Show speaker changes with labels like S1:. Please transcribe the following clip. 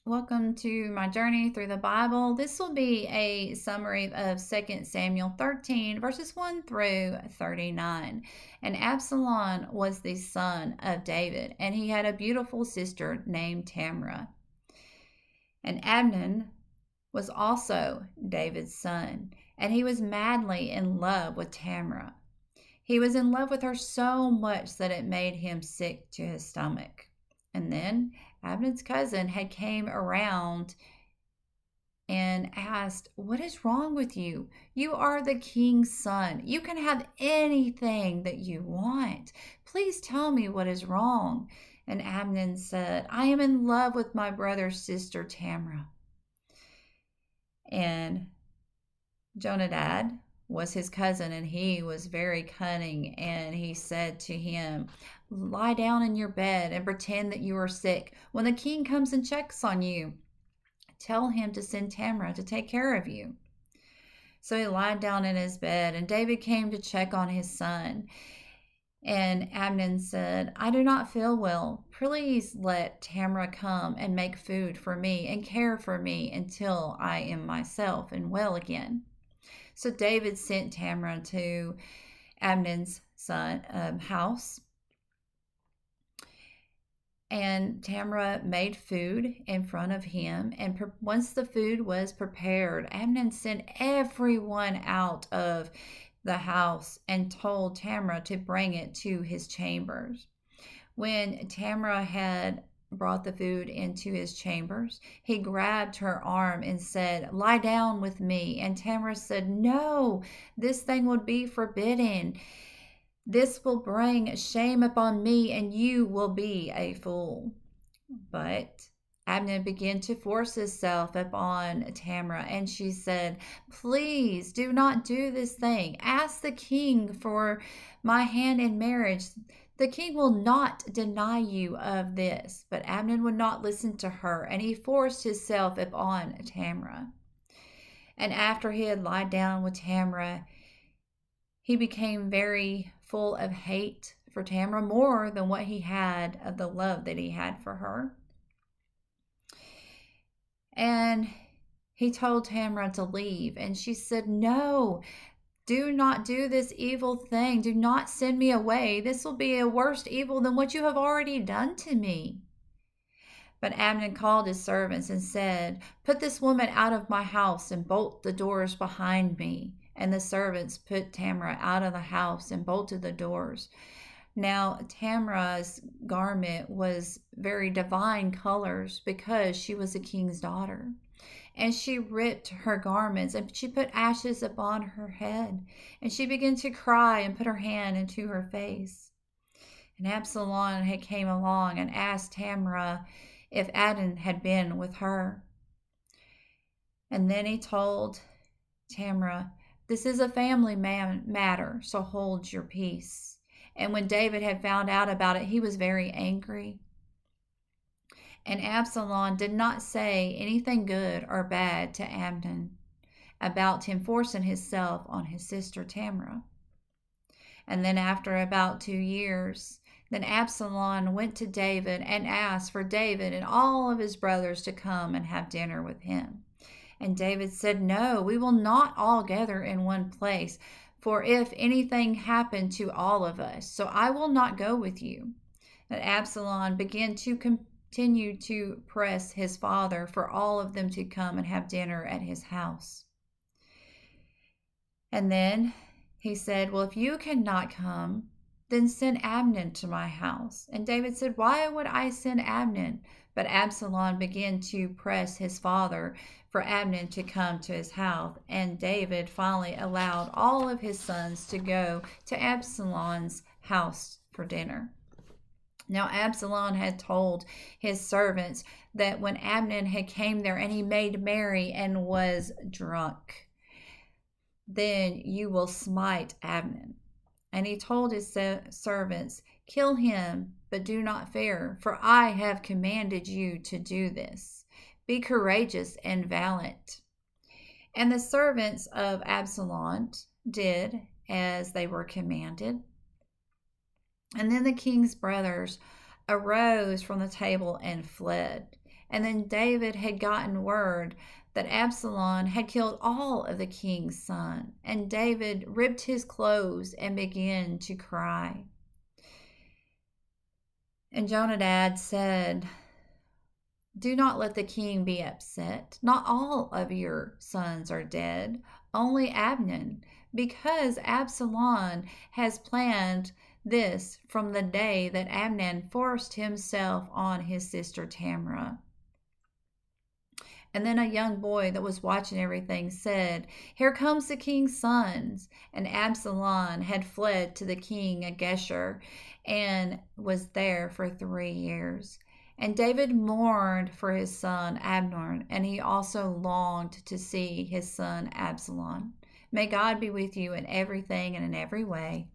S1: Welcome to my journey through the Bible. This will be a summary of 2 Samuel 13, verses 1 through 39. And Absalom was the son of David, and he had a beautiful sister named Tamar. And Amnon was also David's son, and he was madly in love with Tamar. He was in love with her so much that it made him sick to his stomach. And then Abner's cousin had came around and asked, "What is wrong with you? You are the king's son. You can have anything that you want. Please tell me what is wrong." And Amnon said, "I am in love with my brother's sister Tamar." And Jonadab was his cousin, and he was very cunning, and he said to him, "Lie down in your bed and pretend that you are sick. When the king comes and checks on you, tell him to send Tamar to take care of you." So he lied down in his bed, and David came to check on his son. And Amnon said, "I do not feel well. Please let Tamar come and make food for me and care for me until I am myself and well again." So David sent Tamar to Amnon's house, and Tamar made food in front of him. And once the food was prepared, Amnon sent everyone out of the house and told Tamar to bring it to his chambers. When Tamar had brought the food into his chambers, he grabbed her arm and said, "Lie down with me." And Tamar said, "No, this thing would be forbidden. This will bring shame upon me, and you will be a fool." But Amnon began to force himself upon Tamar, and she said, "Please do not do this thing. Ask the king for my hand in marriage. The king will not deny you of this." But Amnon would not listen to her, and he forced himself upon Tamar. And after he had lied down with Tamar, he became very full of hate for Tamar, more than what he had of the love that he had for her. And he told Tamar to leave, and she said, "No, do not do this evil thing. Do not send me away. This will be a worse evil than what you have already done to me." But Amnon called his servants and said, "Put this woman out of my house and bolt the doors behind me." And the servants put Tamar out of the house and bolted the doors. Now Tamar's garment was very divine colors because she was a king's daughter. And she ripped her garments, and she put ashes upon her head. And she began to cry and put her hand into her face. And Absalom had came along and asked Tamar if Amnon had been with her. And then he told Tamar, "This is a family matter, so hold your peace." And when David had found out about it, he was very angry. And Absalom did not say anything good or bad to Amnon about him forcing himself on his sister Tamar. And then after about 2 years, then Absalom went to David and asked for David and all of his brothers to come and have dinner with him. And David said, "No, we will not all gather in one place, for if anything happened to all of us, so I will not go with you." And Absalom began to continue to press his father for all of them to come and have dinner at his house. And then he said, "Well, if you cannot come, then send Amnon to my house." And David said, "Why would I send Amnon?" But Absalom began to press his father for Amnon to come to his house. And David finally allowed all of his sons to go to Absalom's house for dinner. Now Absalom had told his servants that when Amnon had came there and he made merry and was drunk, then you will smite Amnon. And he told his servants, "Kill him, but do not fear, for I have commanded you to do this. Be courageous and valiant." And the servants of Absalom did as they were commanded. And then the king's brothers arose from the table and fled. And then David had gotten word that Absalom had killed all of the king's sons. And David ripped his clothes and began to cry. And Jonadab said, "Do not let the king be upset. Not all of your sons are dead, only Amnon, because Absalom has planned this from the day that Amnon forced himself on his sister Tamar." And then a young boy that was watching everything said, "Here comes the king's sons." And Absalom had fled to the king at Geshur and was there for 3 years. And David mourned for his son Amnon, and he also longed to see his son Absalom. May God be with you in everything and in every way.